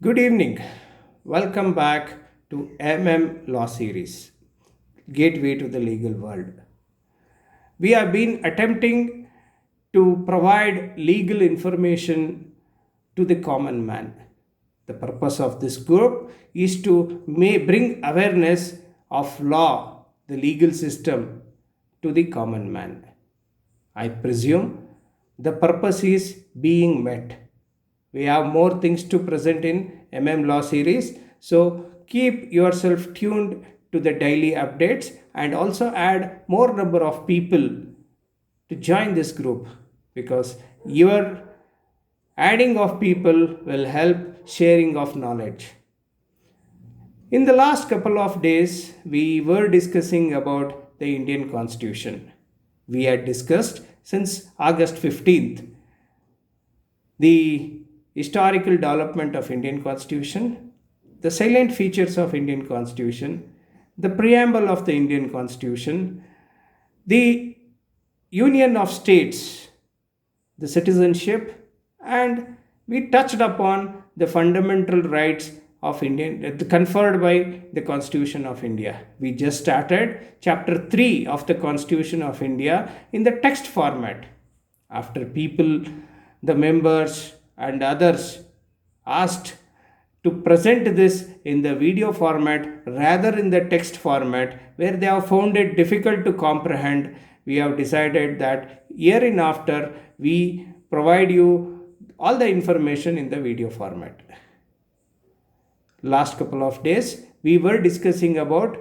Good evening. Welcome back to Law Series, Gateway to the Legal World. We have been attempting to provide legal information to the common man. The purpose of this group is to bring awareness of law, the legal system, to the common man. I presume the purpose is being met. We have more things to present in Law series, so keep yourself tuned to the daily updates and also add more number of people to join this group because your adding of people will help sharing of knowledge. In the last couple of days, we were discussing about the Indian Constitution. We had discussed since August 15th the historical development of Indian Constitution, the salient features of Indian Constitution, the preamble of the Indian Constitution, the union of states, the citizenship, and we touched upon the fundamental rights of Indian conferred by the Constitution of India. We just started chapter 3 of the Constitution of India in the text format. After people, the members and others asked to present this in the video format rather in the text format where they have found it difficult to comprehend, we have decided that hereinafter we provide you all the information in the video format. Last couple of days we were discussing about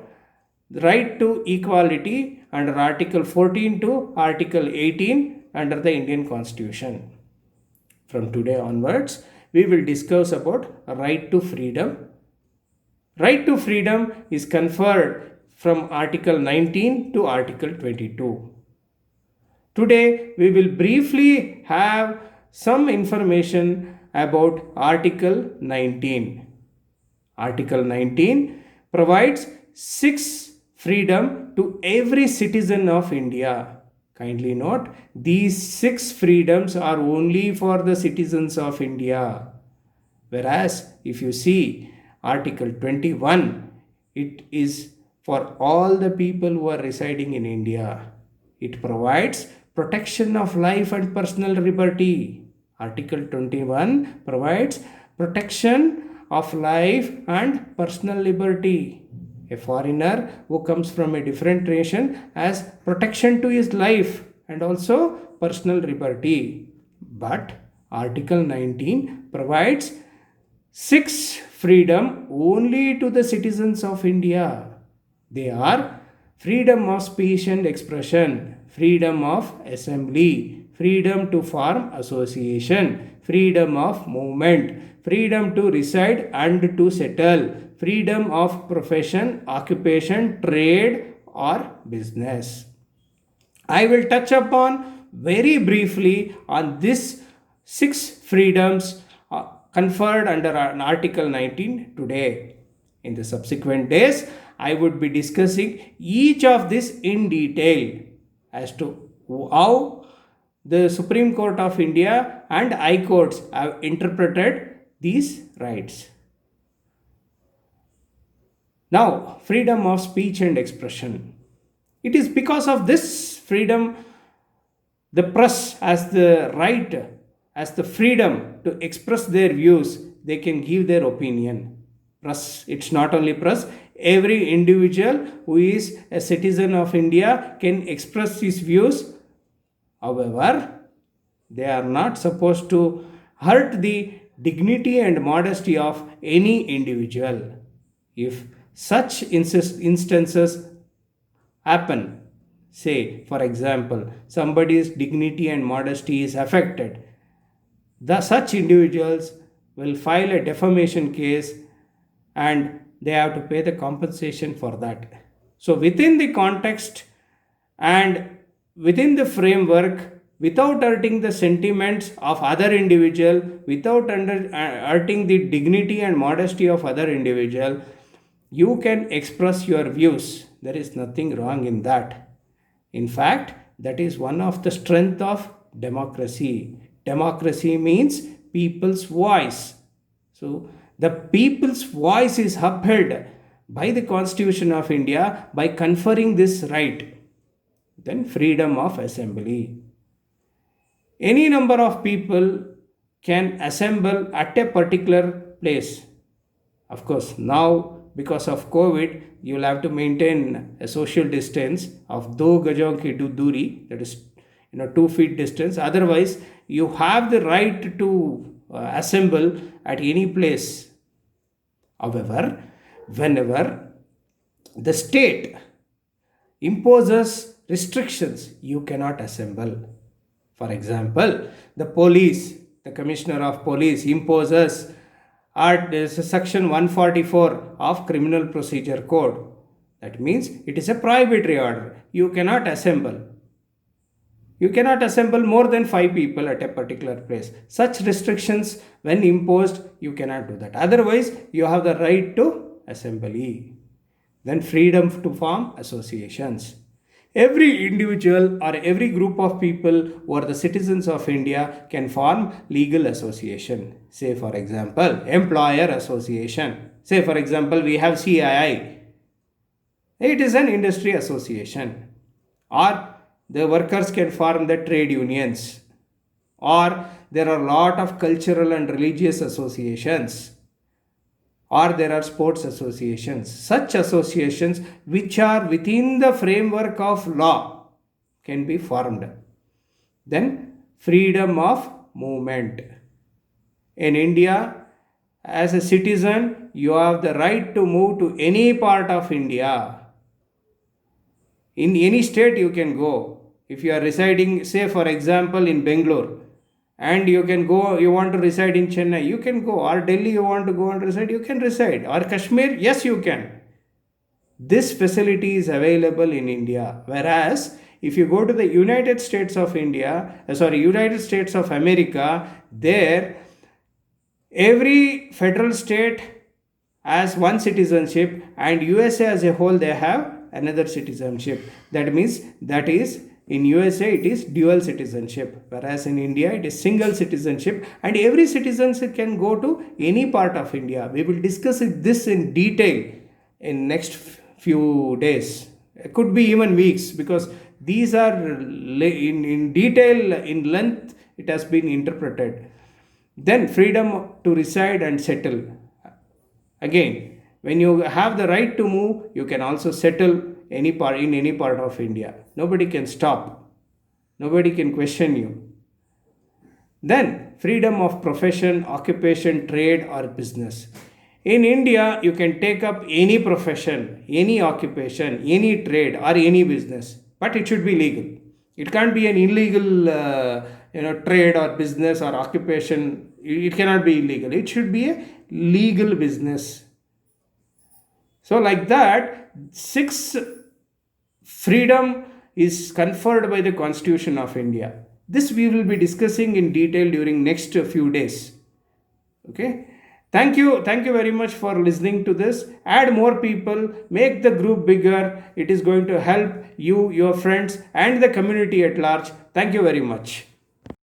the right to equality under article 14 to article 18 under the Indian Constitution. From today onwards we will discuss about right to freedom. Right to freedom is conferred from article 19 to article 22. Today we will briefly have some information about article 19. Article 19 provides 6 freedom to every citizen of India. Kindly note, these 6 freedoms are only for the citizens of India. Whereas, if you see Article 21, it is for all the people who are residing in India. It provides protection of life and personal liberty. Article 21 provides protection of life and personal liberty. A foreigner who comes from a different nation has protection to his life and also personal liberty. But Article 19 provides 6 freedom only to the citizens of India. They are freedom of speech and expression, freedom of assembly, freedom to form association, freedom of movement, freedom to reside and to settle, freedom of profession, occupation, trade or business. I will touch upon very briefly on these 6 freedoms conferred under Article 19 today. In the subsequent days, I would be discussing each of this in detail as to how the Supreme Court of India and High Courts have interpreted these rights. Now, freedom of speech and expression. It is because of this freedom the press has the right, has the freedom to express their views. They can give their opinion. Press, it's not only press, every individual who is a citizen of India can express his views. However, they are not supposed to hurt the dignity and modesty of any individual. If such instances happen, say for example somebody's dignity and modesty is affected, such individuals will file a defamation case and they have to pay the compensation for that. So within the context and within the framework, without hurting the sentiments of other individual, without hurting the dignity and modesty of other individual, you can express your views. There is nothing wrong in that. In fact, that is one of the strength of democracy. Democracy means people's voice. So The people's voice is upheld by the Constitution of India by conferring this right. Then freedom of assembly. Any number of people can assemble at a particular place. Of course, now because of COVID, you will have to maintain a social distance of do gajon ki duri, that is 2 feet distance. Otherwise, you have the right to assemble at any place. However, whenever the state imposes restrictions, you cannot assemble. For example, the commissioner of police imposes section 144 of Criminal Procedure Code. That means it is a prohibitory order. You cannot assemble. You cannot assemble more than 5 people at a particular place. Such restrictions, when imposed, you cannot do that. Otherwise, you have the right to assembly. Then freedom to form associations. Every individual or every group of people who are the citizens of India can form legal association. Say for example, employer association. Say for example, we have CII. It is an industry association. Or the workers can form the trade unions. Or there are a lot of cultural and religious associations. Or there are sports associations. Such associations which are within the framework of law can be formed. Then freedom of movement. In India, as a citizen, you have the right to move to any part of India. In any state you can go. If you are residing, say for example, in Bangalore, and you want to reside in Chennai, you can go. Or Delhi, you want to go and reside, you can reside. Or Kashmir, yes, you can. This facility is available in India. Whereas, if you go to the United States of America, there, every federal state has one citizenship, and USA as a whole, they have another citizenship. That means, that is, in USA, it is dual citizenship, whereas in India, it is single citizenship, and every citizen can go to any part of India. We will discuss this in detail in next few days. It could be even weeks, because these are in detail, in length, it has been interpreted. Then freedom to reside and settle. Again, when you have the right to move, you can also settle in any part of India. Nobody can stop. Nobody can question you. Then freedom of profession, occupation, trade or business. In India, you can take up any profession, any occupation, any trade or any business, but it should be legal. It can't be an illegal trade or business or occupation. It cannot be illegal. It should be a legal business. So like that, 6 freedom is conferred by the Constitution of India. This we will be discussing in detail during next few days. Okay. Thank you very much for listening to this. Add more people, make the group bigger. It is going to help you, your friends and the community at large. Thank you very much.